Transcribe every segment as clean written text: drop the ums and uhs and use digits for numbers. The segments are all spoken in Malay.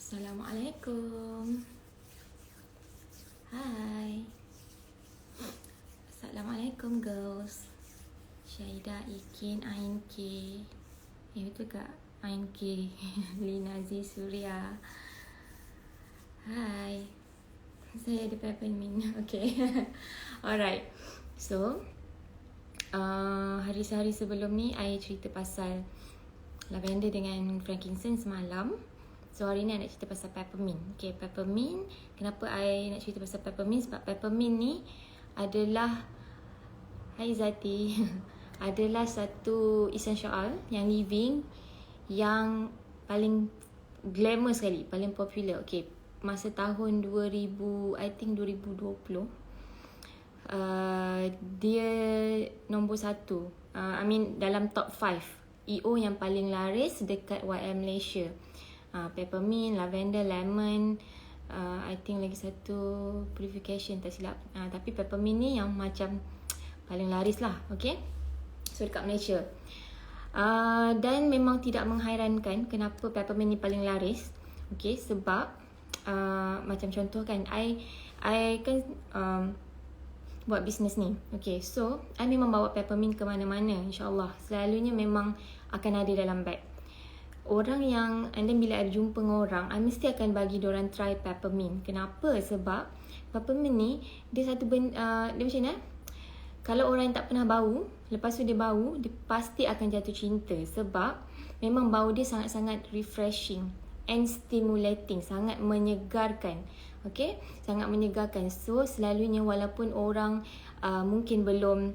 Assalamualaikum. Hai. Assalamualaikum girls. Syahidah, Ikin, Ain K. Betul tak? Ain K. Lina Z Surya. Hai. Saya ada peppermint. Okay. Alright. So, hari-hari sebelum ni I cerita pasal lavender dengan frankincense semalam. So hari ni I nak cerita pasal peppermint. Okay, peppermint. Kenapa I nak cerita pasal peppermint? Sebab peppermint ni adalah, hai Zati, adalah satu essential oil yang living, yang paling glamour sekali, paling popular. Okay, masa tahun 2000, I think 2020, dia nombor 1. Dalam top 5 EO yang paling laris dekat YM Malaysia. Peppermint, lavender, lemon, I think lagi satu purification tak silap. Tapi peppermint ni yang macam paling laris lah. Okay, so dekat Malaysia. Dan memang tidak menghairankan kenapa peppermint ni paling laris. Okay, sebab macam contoh kan, I kan buat bisnes ni. Okay, so I memang bawa peppermint ke mana-mana, insyaAllah. Selalunya memang akan ada dalam bag. Orang yang, and then bila I jumpa dengan orang, I mesti akan bagi diorang try peppermint. Kenapa? Sebab peppermint ni, dia satu benda, dia macam mana? Kalau orang yang tak pernah bau, lepas tu dia bau, dia pasti akan jatuh cinta. Sebab memang bau dia sangat-sangat refreshing and stimulating, sangat menyegarkan. Okay, sangat menyegarkan. So selalunya walaupun orang mungkin belum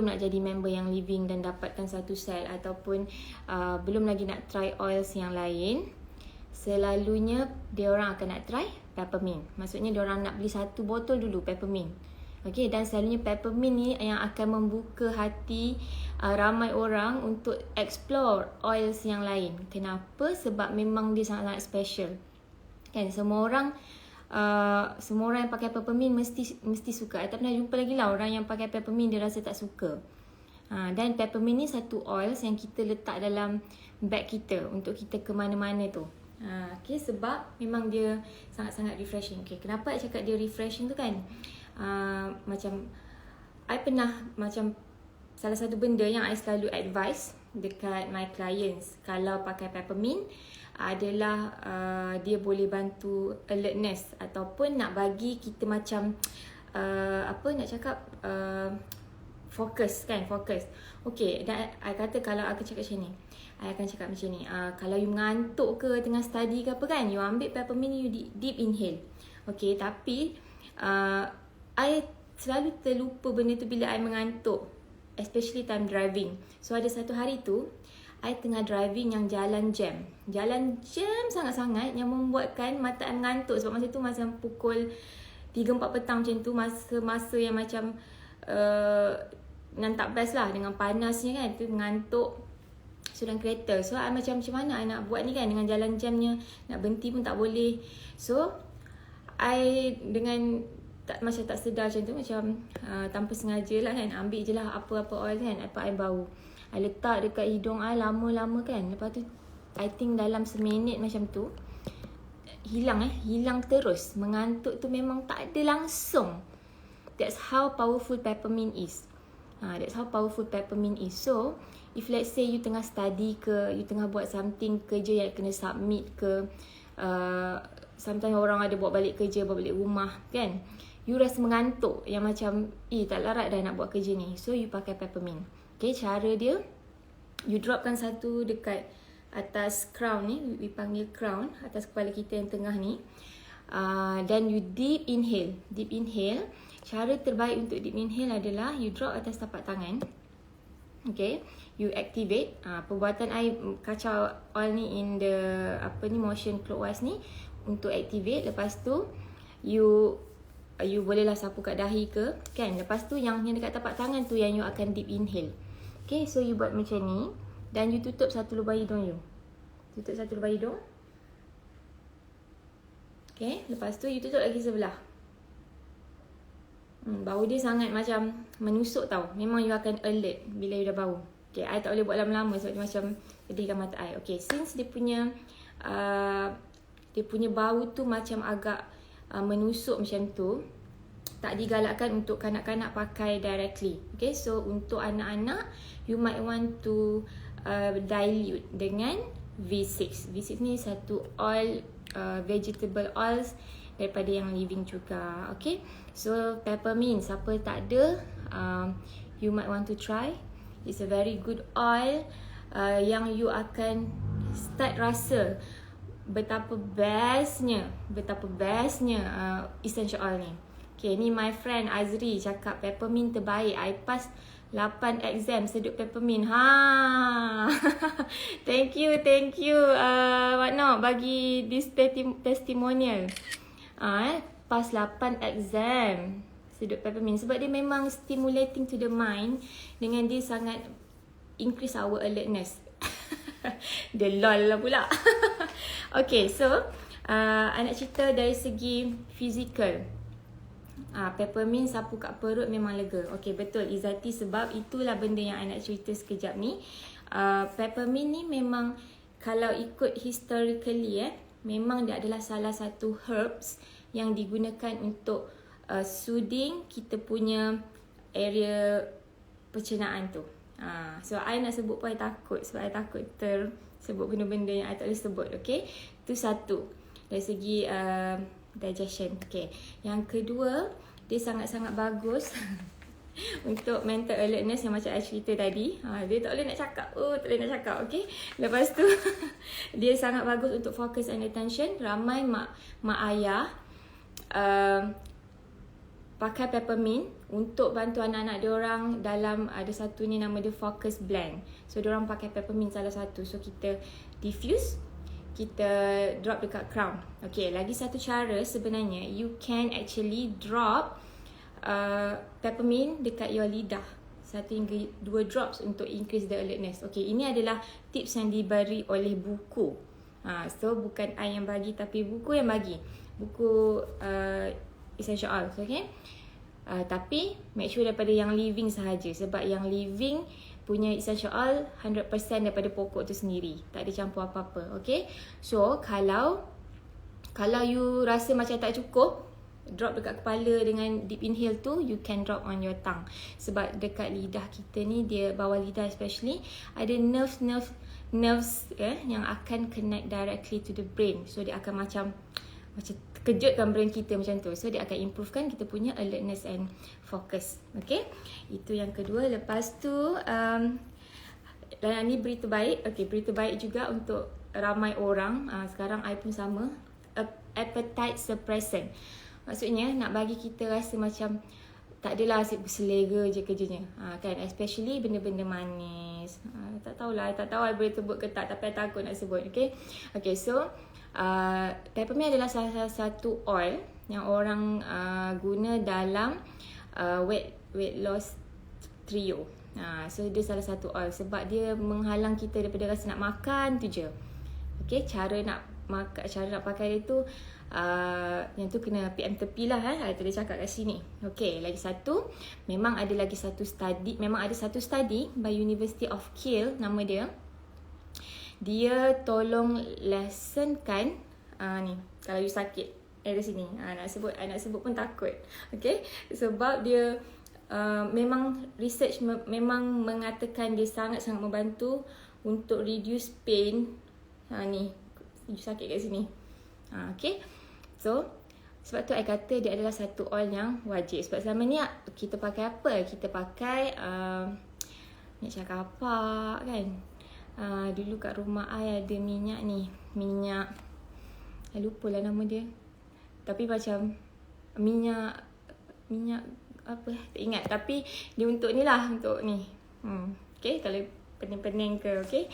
nak jadi member yang living dan dapatkan satu set, ataupun belum lagi nak try oils yang lain, selalunya dia orang akan nak try peppermint. Maksudnya dia orang nak beli satu botol dulu peppermint. Okay, dan selalunya peppermint ni yang akan membuka hati ramai orang untuk explore oils yang lain. Kenapa? Sebab memang dia sangat-sangat special. Kan, semua orang yang pakai peppermint mesti suka. I tak pernah jumpa lagi lah orang yang pakai peppermint dia rasa tak suka. Dan peppermint ni satu oil yang kita letak dalam bag kita untuk kita ke mana-mana tu. Okay, sebab memang dia sangat-sangat refreshing. Okay, kenapa I cakap dia refreshing tu kan? Macam I pernah, macam salah satu benda yang I selalu advise dekat my clients kalau pakai peppermint adalah dia boleh bantu alertness, ataupun nak bagi kita macam fokus kan, fokus. Okay, dan I kata kalau aku cakap macam ni, I akan cakap macam ni, kalau you mengantuk ke tengah study ke apa kan, you ambil peppermint, you deep inhale. Okay, tapi I selalu terlupa benda tu bila I mengantuk, especially time driving. So ada satu hari tu I tengah driving yang jalan jam sangat-sangat, yang membuatkan mata I mengantuk. Sebab masa tu masa pukul 3-4 petang macam tu, masa yang macam yang tak best lah, dengan panasnya kan, tu mengantuk. So dalam kereta, so I macam mana I nak buat ni kan, dengan jalan jamnya, nak berhenti pun tak boleh. So I dengan macam tak sedar macam tu, macam tanpa sengaja lah kan, ambil je lah apa-apa oil kan, apa I bau, I letak dekat hidung I lama-lama kan. Lepas tu I think dalam seminit macam tu hilang terus. Mengantuk tu memang tak ada langsung. That's how powerful peppermint is. That's how powerful peppermint is. So if let's say you tengah study ke, you tengah buat something, kerja yang kena submit ke, sometimes orang ada bawa balik kerja, bawa balik rumah kan, you rasa mengantuk, yang macam tak larat dah nak buat kerja ni, so you pakai peppermint. Okay, cara dia, you dropkan satu dekat atas crown ni, we panggil crown, atas kepala kita yang tengah ni. Then you deep inhale. Cara terbaik untuk deep inhale adalah you drop atas tapak tangan. Okay, you activate. Perbuatan I kacau oil ni in the motion clockwise ni untuk activate. Lepas tu you bolehlah sapu kat dahi ke kan. Lepas tu yang dekat tapak tangan tu yang you akan deep inhale. Okay, so you buat macam ni, dan you tutup satu lubang hidung you. Tutup satu lubang hidung. Okay, lepas tu you tutup lagi sebelah. Bau dia sangat macam menusuk tau. Memang you akan alert bila you dah bau. Okay, I tak boleh buat lama-lama sebab dia macam pedihkan mata I. Okay, since dia punya dia punya bau tu macam agak menusuk macam tu. Tak digalakkan untuk kanak-kanak pakai directly. Okay, so untuk anak-anak, you might want to dilute dengan V6. V6 ni satu oil, vegetable oils daripada yang living juga. Okay, so peppermint, siapa tak ada, you might want to try. It's a very good oil yang you akan start rasa betapa bestnya essential oil ni. Okay, ni my friend Azri cakap peppermint terbaik. I pass 8 exam sedut peppermint. Thank you Mak Nok bagi this testimonial. Pass 8 exam sedut peppermint sebab dia memang stimulating to the mind dengan dia sangat increase our alertness. Dia lol lah pula. Okay, so I nak cerita dari segi fizikal. Peppermint sapu kat perut memang lega. Okay, betul Izzati, sebab itulah benda yang I nak cerita sekejap ni. Peppermint ni memang kalau ikut historically memang dia adalah salah satu herbs yang digunakan untuk soothing kita punya area pencernaan tu. So I nak sebut pun I takut sebab I takut sebut benda-benda yang I tak boleh sebut. Okay, tu satu dari segi digestion. Okay, yang kedua, dia sangat-sangat bagus untuk mental alertness yang macam I cerita tadi. Dia tak boleh nak cakap. Okay, lepas tu dia sangat bagus untuk focus and attention. Ramai mak ayah pakai peppermint untuk bantu anak-anak diorang dalam, ada satu ni nama dia focus blend. So diorang pakai peppermint salah satu. So kita diffuse, kita drop dekat crown. Okay, lagi satu cara sebenarnya, you can actually drop peppermint dekat your lidah. 1 hingga 2 drops untuk increase the alertness. Okay, ini adalah tips yang diberi oleh buku. So bukan I yang bagi tapi buku yang bagi. Buku essential oils, okay. Tapi make sure daripada yang living sahaja, sebab yang living punya essential oil 100% daripada pokok tu sendiri, tak ada campur apa-apa. Okay, so kalau you rasa macam tak cukup, drop dekat kepala dengan deep inhale tu, you can drop on your tongue. Sebab dekat lidah kita ni, dia bawah lidah especially, ada nerves yang akan connect directly to the brain. So dia akan macam kejutkan brain kita macam tu. So dia akan improvekan kita punya alertness and focus. Okay, itu yang kedua. Lepas tu dan ni berita baik. Okay, berita baik juga untuk ramai orang. Sekarang I pun sama, appetite suppressant. Maksudnya nak bagi kita rasa macam tak adalah asyik berselera je kerjanya. Kan, especially benda-benda manis. Tak tahulah, I boleh sebut ke tak, tapi I takut nak sebut. Okay, so peppermint adalah salah satu oil yang orang guna dalam weight loss trio. So dia salah satu oil sebab dia menghalang kita daripada rasa nak makan tu je. Okay, cara nak pakai dia tu yang tu kena PM tepi lah. I tadi cakap kat sini. Okay, lagi satu, memang ada satu study by University of Kiel, nama dia. Dia tolong lessonkan ni, kalau you sakit dari sini, nak sebut pun takut. Okay, sebab dia memang research memang mengatakan dia sangat-sangat membantu untuk reduce pain. Ni you sakit kat sini. Okay, so sebab tu I kata dia adalah satu oil yang wajib. Sebab selama ni kita pakai apa? Kita pakai minyak cakapak kan. Dulu kat rumah I ada minyak ni, minyak I lupa lah nama dia, tapi macam minyak apa tak ingat, tapi dia untuk ni lah, untuk ni. Okay, kalau pening-pening ke. Okay,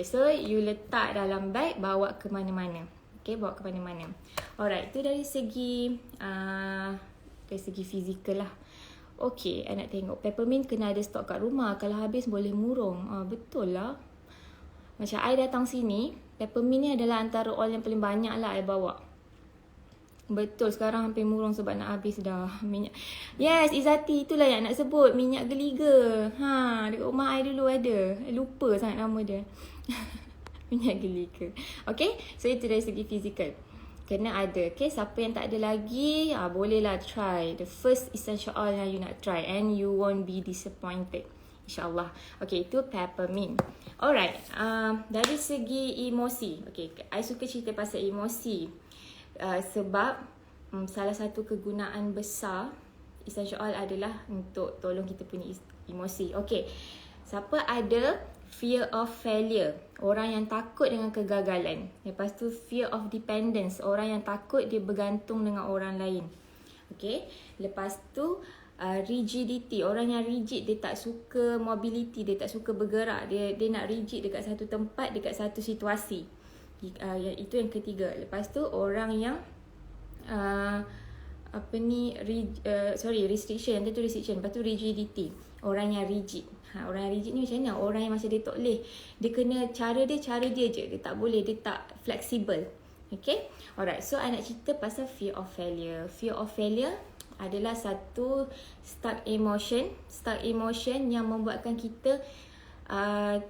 so you letak dalam bag, bawa ke mana-mana. Okay, bawa ke mana-mana. Alright, itu dari segi fizikal lah. Okay, I nak tengok peppermint kena ada stok kat rumah, kalau habis boleh murung. Betul lah. Macam I datang sini, peppermint ni adalah antara oil yang paling banyak lah I bawa. Betul, sekarang hampir murung sebab nak habis dah minyak. Yes, Izzati, itulah yang nak sebut, minyak geliga. Dekat rumah I dulu ada. I lupa sangat nama dia. Minyak geliga. Okay, so itu dari segi fizikal. kena ada. Okay, siapa yang tak ada lagi, bolehlah try. The first essential oil yang you nak try and you won't be disappointed. InsyaAllah. Okay, itu peppermint. Alright, dari segi emosi. Okay, I suka cerita pasal emosi. Sebab salah satu kegunaan besar essential oil adalah untuk tolong kita punya emosi. Okay, siapa ada fear of failure, orang yang takut dengan kegagalan. Lepas tu fear of dependence, orang yang takut dia bergantung dengan orang lain. Okay, lepas tu rigidity, orang yang rigid, dia tak suka mobility, dia tak suka bergerak, dia nak rigid dekat satu tempat, dekat satu situasi. Itu yang ketiga. Lepas tu orang yang restriction, yang tu restriction. Lepas tu rigidity, orang yang rigid. Orang yang rigid ni macam mana? Orang yang macam dia tak boleh, dia kena cara dia je, dia tak boleh, dia tak flexible. Okay, alright, so I nak cerita pasal fear of failure. Fear of failure adalah satu stuck emotion yang membuatkan kita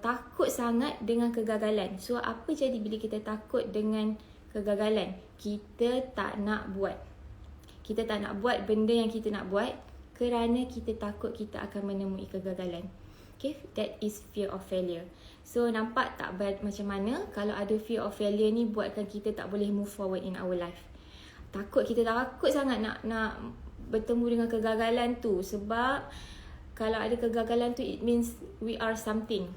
takut sangat dengan kegagalan. So apa jadi bila kita takut dengan kegagalan? Kita tak nak buat benda yang kita nak buat kerana kita takut kita akan menemui kegagalan. Okay, that is fear of failure. So nampak tak macam mana kalau ada fear of failure ni buatkan kita tak boleh move forward in our life. Kita takut sangat nak bertemu dengan kegagalan tu, sebab kalau ada kegagalan tu it means we are something.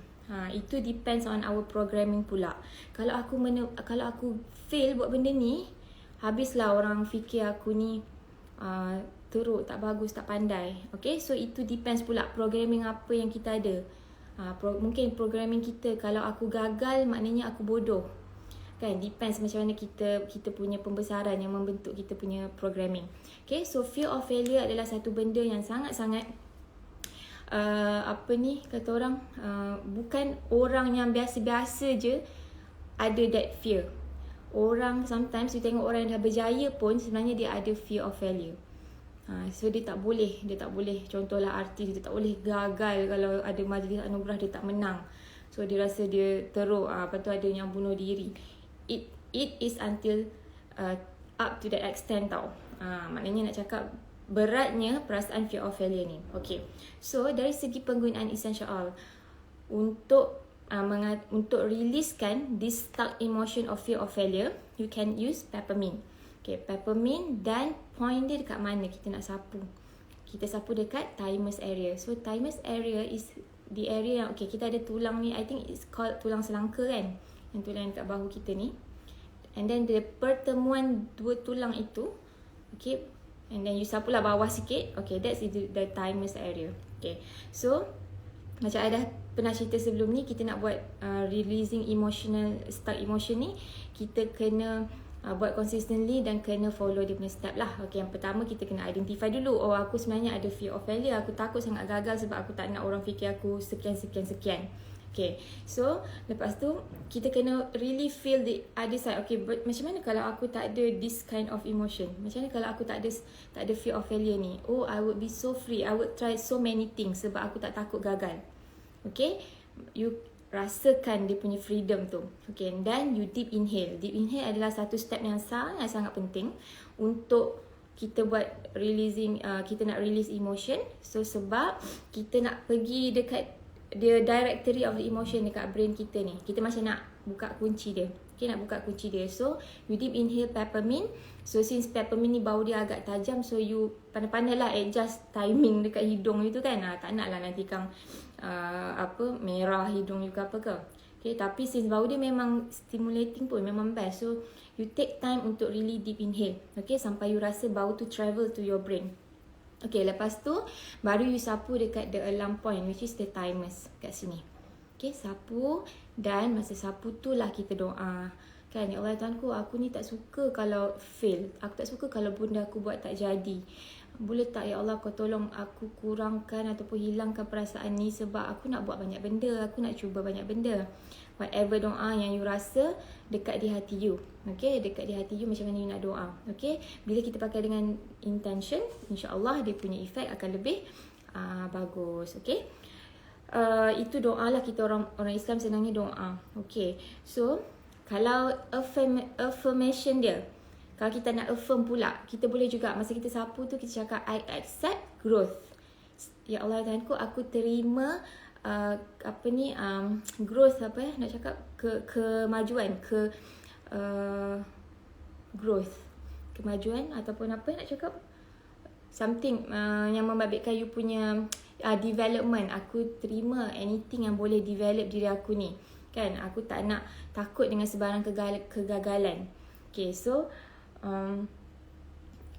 Itu depends on our programming pula. Kalau aku fail buat benda ni, habislah orang fikir aku ni teruk, tak bagus, tak pandai. Okay, so itu depends pula programming apa yang kita ada. Mungkin programming kita, kalau aku gagal maknanya aku bodoh. Kan, depends macam mana kita punya pembesaran yang membentuk kita punya programming. Okay, so fear of failure adalah satu benda yang sangat-sangat kata orang, bukan orang yang biasa-biasa je ada that fear. Orang sometimes you tengok orang yang dah berjaya pun sebenarnya dia ada fear of failure. So dia tak boleh, contohlah artis, dia tak boleh gagal. Kalau ada majlis anugerah dia tak menang, so dia rasa dia teruk. Lepas tu ada yang bunuh diri. It is until up to that extent tau. Maknanya nak cakap beratnya perasaan fear of failure ni. Okay, so dari segi penggunaan essential oil untuk releasekan this stuck emotion of fear of failure, you can use peppermint. Okay, peppermint, dan point dia dekat mana kita nak sapu. Kita sapu dekat thymus area. So thymus area is the area yang, okay, kita ada tulang ni, I think it's called tulang selangka kan, yang tulang dekat bahu kita ni. And then the pertemuan dua tulang itu, okay, and then you sapulah bawah sikit. Okay, that's the thymus area. Okay, so macam I dah pernah cerita sebelum ni, kita nak buat releasing stuck emotion ni, kita kena buat consistently dan kena follow dia punya step lah. Okay, yang pertama kita kena identify dulu, oh aku sebenarnya ada fear of failure, aku takut sangat gagal sebab aku tak nak orang fikir aku sekian. Okay, so lepas tu kita kena really feel the other side. Okay, but macam mana kalau aku tak ada this kind of emotion? Macam mana kalau aku tak ada fear of failure ni? Oh, I would be so free, I would try so many things sebab aku tak takut gagal. Okay, you rasakan dia punya freedom tu. Okay, and then you deep inhale. Deep inhale adalah satu step yang sangat-sangat penting untuk kita buat releasing, kita nak release emotion. So sebab kita nak pergi dekat the directory of the emotion dekat brain kita ni. Kita macam nak buka kunci dia. Okay, nak buka kunci dia. So you deep inhale peppermint. So since peppermint ni bau dia agak tajam, so you pandai-pandai lah adjust timing dekat hidung itu kan. Tak nak lah nanti kang merah hidung you ke apa ke. Okay, tapi since bau dia memang stimulating pun, memang best. So you take time untuk really deep inhale. Okay, sampai you rasa bau tu travel to your brain. Okay, lepas tu baru you sapu dekat the alarm point, which is the thymus kat sini. Okay, sapu, dan masa sapu tu lah kita doa. Kan, ya Allah Tuhanku, aku ni tak suka kalau fail. Aku tak suka kalau benda aku buat tak jadi. Boleh tak ya Allah kau tolong aku kurangkan ataupun hilangkan perasaan ni, sebab aku nak buat banyak benda, aku nak cuba banyak benda. Whatever doa yang you rasa dekat di hati you. Okay, dekat di hati you macam mana you nak doa. Okay, bila kita pakai dengan intention, insya-Allah dia punya efek akan lebih bagus. Okay, itu doa lah, kita orang Islam senangnya doa. Okay, so kalau affirmation dia, Kalau kita nak affirm pula, kita boleh juga masa kita sapu tu kita cakap I accept growth. Ya Allah Tuhanku, aku terima growth nak cakap kemajuan, growth, kemajuan ataupun nak cakap something yang membabitkan you punya development. Aku terima anything yang boleh develop diri aku ni. Kan, aku tak nak takut dengan sebarang kegagalan. Okay, so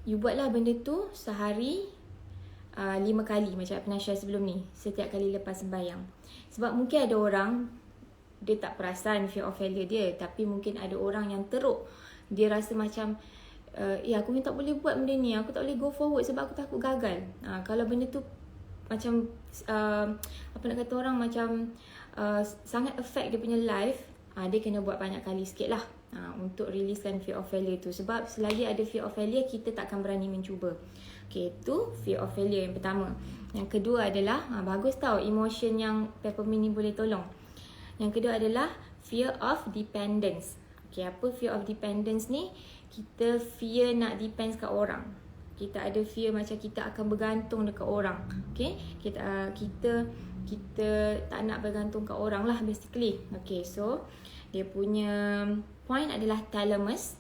you buatlah benda tu sehari 5 kali macam I pernah share sebelum ni, setiap kali lepas sembahyang. Sebab mungkin ada orang dia tak perasan fear of failure dia, tapi mungkin ada orang yang teruk. Dia rasa macam aku ni tak boleh buat benda ni, aku tak boleh go forward sebab aku takut gagal. Kalau benda tu macam nak kata orang macam sangat affect dia punya life, dia kena buat banyak kali sikit lah untuk releasekan fear of failure tu. Sebab selagi ada fear of failure, kita tak akan berani mencuba. Okay, itu fear of failure yang pertama. Yang kedua adalah, bagus tau emotion yang peppermint ni boleh tolong. Yang kedua adalah fear of dependence. Okay, apa fear of dependence ni? Kita fear nak depends kat orang. Kita ada fear macam kita akan bergantung dekat orang. Okay, kita tak nak bergantung kat orang lah basically. Okay, so dia punya point adalah thalamus.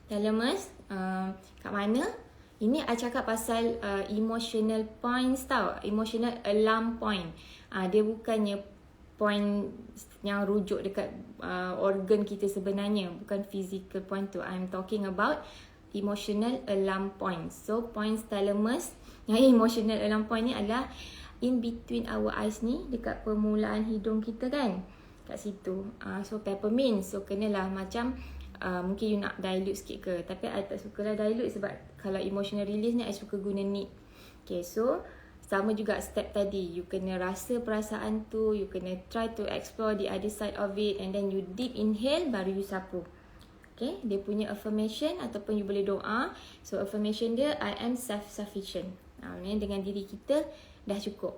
Thalamus kat mana? Ini I cakap pasal emotional points tau. Emotional alarm point. Dia bukannya point yang rujuk dekat organ kita sebenarnya. Bukan physical point tu. I'm talking about emotional alarm point. So points thalamus, yang emotional alarm point ni adalah in between our eyes ni, dekat permulaan hidung kita kan, kat situ. So peppermint, so kenalah macam mungkin you nak dilute sikit ke, tapi I tak suka lah dilute sebab kalau emotional release ni I suka guna neat. Okay, so sama juga step tadi, you kena rasa perasaan tu, you kena try to explore the other side of it, and then you deep inhale baru you sapu. Okay, dia punya affirmation ataupun you boleh doa. So affirmation dia, I am self-sufficient. Dengan diri kita dah cukup.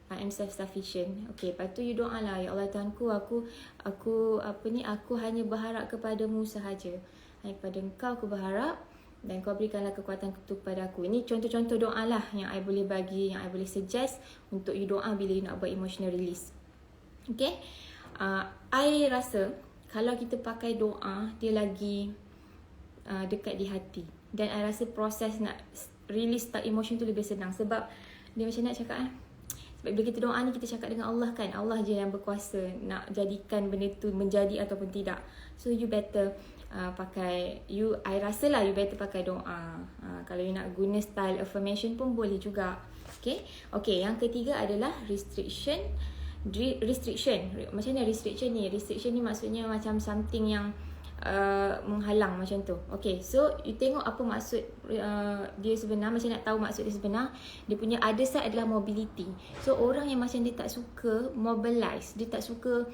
I am self-sufficient. Okay, lepas tu you doa lah, ya Allah Tuhanku, aku hanya berharap kepadamu sahaja. Hanya kepada Engkau aku berharap, dan Kau berikanlah kekuatan itu kepada aku. Ini contoh-contoh doa lah yang I boleh bagi, yang I boleh suggest untuk you doa bila you nak buat emotional release. Okay, I rasa kalau kita pakai doa, dia lagi dekat di hati. Dan I rasa proses nak release tak emotion tu lebih senang. Sebab dia macam nak cakap sebab bila kita doa ni, kita cakap dengan Allah kan. Allah je yang berkuasa nak jadikan benda tu menjadi ataupun tidak. So you better I rasa lah you better pakai doa. Kalau you nak guna style affirmation pun boleh juga. Okay, yang ketiga adalah restriction. Macam mana restriction ni? Restriction ni maksudnya macam something yang menghalang macam tu. Okay, so you tengok apa maksud dia sebenar. Macam nak tahu maksud dia sebenar, dia punya other side adalah mobility. So orang yang macam dia tak suka mobilize, dia tak suka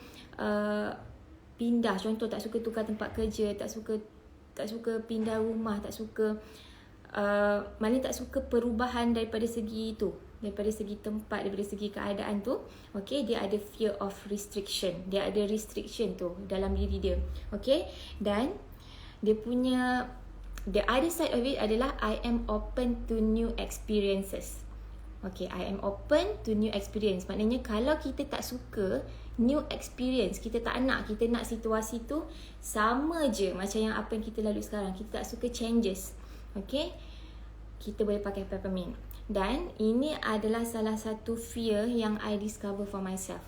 pindah, contoh tak suka tukar tempat kerja, tak suka pindah rumah, tak suka maknanya tak suka perubahan daripada segi tu, daripada segi tempat, daripada segi keadaan tu. Okay, dia ada fear of restriction. Dia ada restriction tu dalam diri dia. Okay, dan dia punya the other side of it adalah I am open to new experiences. Okay, I am open to new experience. Maknanya kalau kita tak suka new experience, kita tak nak, kita nak situasi tu sama je macam yang apa yang kita lalui sekarang, kita tak suka changes. Okay, kita boleh pakai peppermint. Dan ini adalah salah satu fear yang I discover for myself.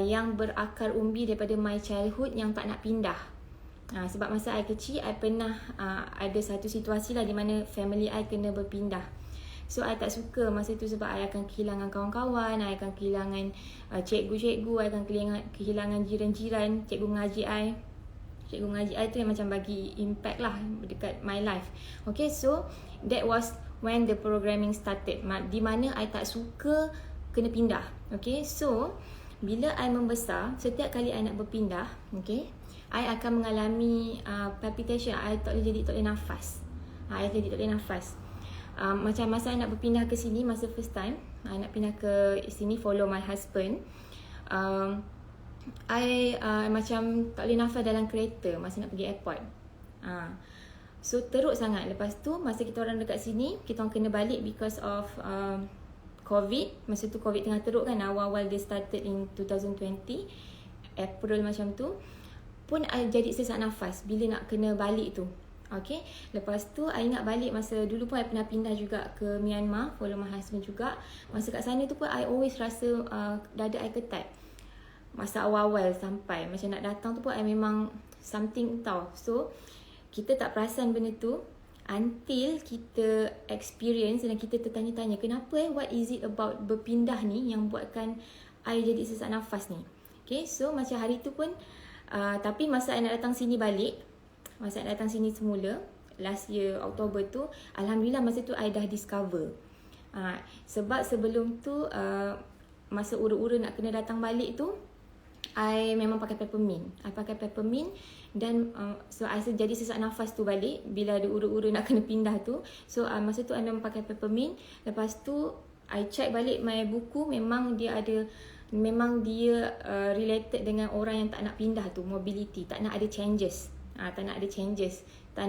Yang berakar umbi daripada my childhood, yang tak nak pindah. Sebab masa I kecil, I pernah ada satu situasi lah di mana family I kena berpindah. So I tak suka masa tu sebab I akan kehilangan kawan-kawan, I akan kehilangan cikgu-cikgu, I akan kehilangan jiran-jiran, cikgu mengaji I. Cikgu mengaji I tu yang macam bagi impact lah dekat my life. Okay, so that was when the programming started, di mana I tak suka kena pindah. Okay, so bila I membesar, setiap kali I nak berpindah, okay, I akan mengalami palpitation. I tak boleh nafas. I jadi tak boleh nafas. Macam masa I nak berpindah ke sini, masa first time I nak pindah ke sini follow my husband, I macam tak boleh nafas dalam kereta masa nak pergi airport. So teruk sangat. Lepas tu masa kita orang dekat sini, kita orang kena balik because of COVID. Masa tu COVID tengah teruk kan, awal-awal dia started in 2020 April macam tu. Pun I jadi sesak nafas bila nak kena balik tu. Okay, lepas tu I ingat balik masa dulu pun I pernah pindah juga ke Myanmar, follow my husband juga. Masa kat sana tu pun I always rasa dada I ketat. Masa awal-awal sampai macam nak datang tu pun I memang something tau. So kita tak perasan benda tu until kita experience dan kita tertanya-tanya kenapa what is it about berpindah ni yang buatkan I jadi sesak nafas ni. Okay, so macam hari tu pun tapi masa I nak datang sini balik, masa I datang sini semula last year Oktober tu, Alhamdulillah masa tu I dah discover. Sebab sebelum tu masa ura-ura nak kena datang balik tu, I memang pakai peppermint. I pakai peppermint dan so I jadi sesak nafas tu balik bila ada ura-ura nak kena pindah tu. So masa tu I memang pakai peppermint. Lepas tu I check balik my buku, memang dia related dengan orang yang tak nak pindah tu, mobility, tak nak ada changes. Tak nak ada changes, tak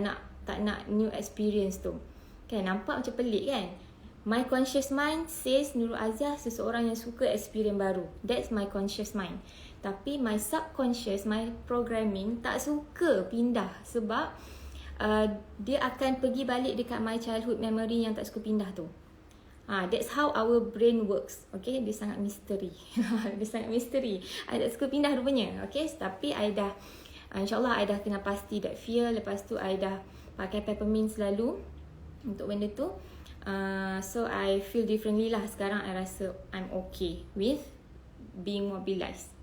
nak new experience tu. Kan nampak macam pelik kan? My conscious mind says Nurul Aziah seseorang yang suka experience baru. That's my conscious mind. Tapi my subconscious, my programming tak suka pindah sebab dia akan pergi balik dekat my childhood memory yang tak suka pindah tu. That's how our brain works. Okay, dia sangat misteri. Dia sangat misteri. I tak suka pindah rupanya. Okay, tapi I dah InsyaAllah I dah kena pasti that fear. Lepas tu I dah pakai peppermint selalu untuk benda tu. So I feel differently lah. Sekarang I rasa I'm okay with being mobilized.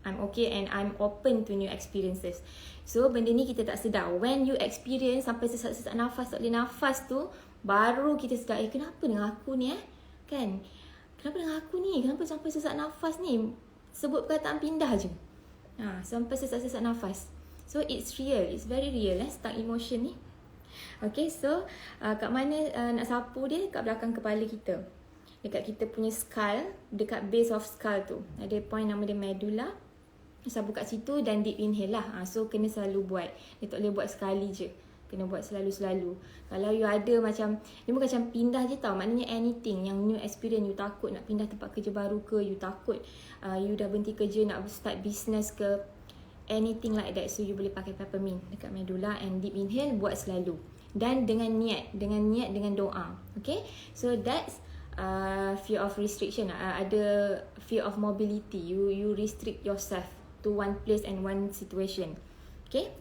I'm okay and I'm open to new experiences. So benda ni kita tak sedar. When you experience sampai sesak-sesak nafas, tak boleh nafas tu, baru kita sedar, kenapa dengan aku ni kan? Kenapa dengan aku ni? Kenapa sampai sesak nafas ni? Sebut perkataan pindah je. Sampai sesak-sesak nafas. So it's real, it's very real stuck emotion ni. Okay, so kat mana nak sapu dia? Kat belakang kepala kita. Dekat kita punya skull, dekat base of skull tu. Ada point nama dia medulla. Sapu kat situ dan deep inhale lah. So kena selalu buat. Dia tak boleh buat sekali je. Kena buat selalu-selalu. Kalau you ada macam, dia bukan macam pindah je tau. Maknanya anything yang new experience, you takut nak pindah tempat kerja baru ke, you takut you dah berhenti kerja nak start business ke, anything like that. So you boleh pakai peppermint dekat medulla and deep inhale, buat selalu. Dan dengan niat, dengan doa. Okay, so that's fear of restriction. Ada fear of mobility. You restrict yourself to one place and one situation. Okay,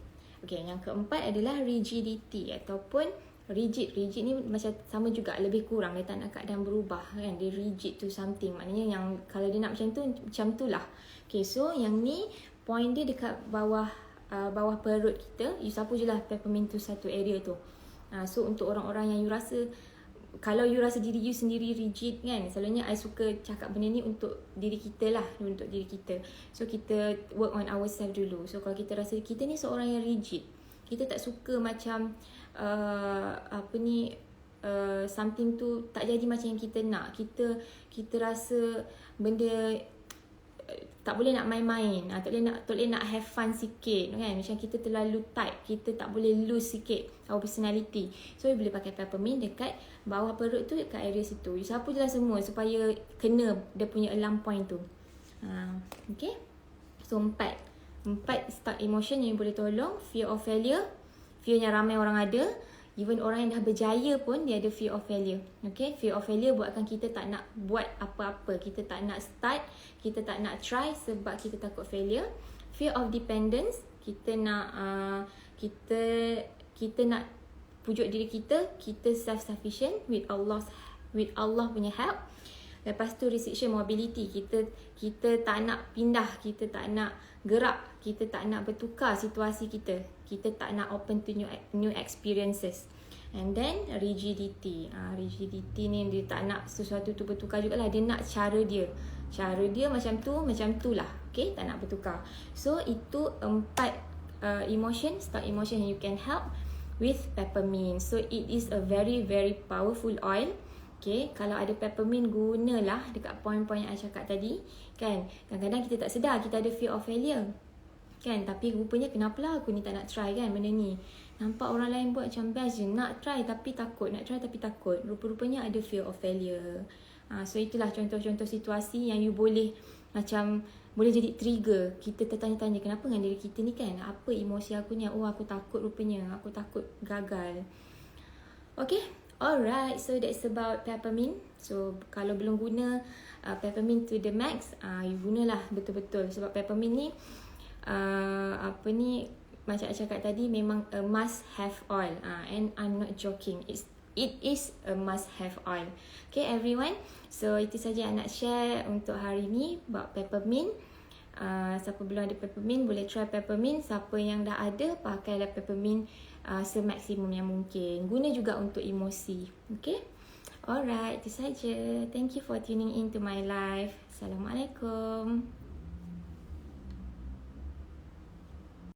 yang keempat adalah rigidity ataupun rigid. Rigid ni macam sama juga, lebih kurang dia tak nak keadaan berubah kan. Dia rigid to something. Maknanya yang kalau dia nak macam tu lah. Okay, so yang ni point dia dekat bawah perut kita. You sapu je lah peppermint tu satu area tu. So untuk orang-orang yang you rasa, kalau you rasa diri you sendiri rigid kan, selalunya I suka cakap benda ni untuk diri kita lah, untuk diri kita. So kita work on ourselves dulu. So kalau kita rasa kita ni seorang yang rigid, kita tak suka macam something tu tak jadi macam yang kita nak. Kita rasa benda tak boleh nak main-main, tak boleh nak have fun sikit kan. Macam kita terlalu tight, kita tak boleh loose sikit our personality. So you boleh pakai peppermint dekat bawah perut tu, dekat area situ. You sapu je lah semua supaya kena dia punya alarm point tu. Okay, so empat stuck emotion yang boleh tolong. Fear of failure, fear yang ramai orang ada. Even orang yang dah berjaya pun dia ada fear of failure. Okay, fear of failure buatkan kita tak nak buat apa-apa. Kita tak nak start, kita tak nak try sebab kita takut failure. Fear of dependence, kita nak kita nak pujuk diri kita self-sufficient with Allah punya help. Lepas tu restriction mobility, kita tak nak pindah, kita tak nak gerak, kita tak nak bertukar situasi kita. Kita tak nak open to new experiences. And then rigidity. Rigidity ni dia tak nak sesuatu tu bertukar jugalah. Dia nak cara dia macam tu lah. Okay, tak nak bertukar. So itu 4 emotion, stock emotion yang you can help with peppermint. So it is a very very powerful oil. Okay, kalau ada peppermint, gunalah dekat poin-poin yang I cakap tadi. Kan, kadang-kadang kita tak sedar kita ada fear of failure. Kan, tapi rupanya kenapalah aku ni tak nak try kan benda ni. Nampak orang lain buat macam best je, nak try tapi takut, nak try tapi takut. Rupa-rupanya ada fear of failure. So itulah contoh-contoh situasi yang you boleh macam boleh jadi trigger. Kita tertanya-tanya kenapa dengan diri kita ni kan. Apa emosi aku ni? Oh, aku takut rupanya. Aku takut gagal. Okay. Alright, so that's about peppermint. So kalau belum guna peppermint to the max, you gunalah betul-betul. Sebab peppermint ni macam saya cakap tadi, memang a must have oil. And I'm not joking, it is a must have oil. Okay everyone, so itu saja yang nak share untuk hari ni about peppermint. Siapa belum ada peppermint boleh try peppermint. Siapa yang dah ada, pakailah peppermint semaksimum yang mungkin. Guna juga untuk emosi. Okay, alright, itu saja. Thank you for tuning in to my live. Assalamualaikum.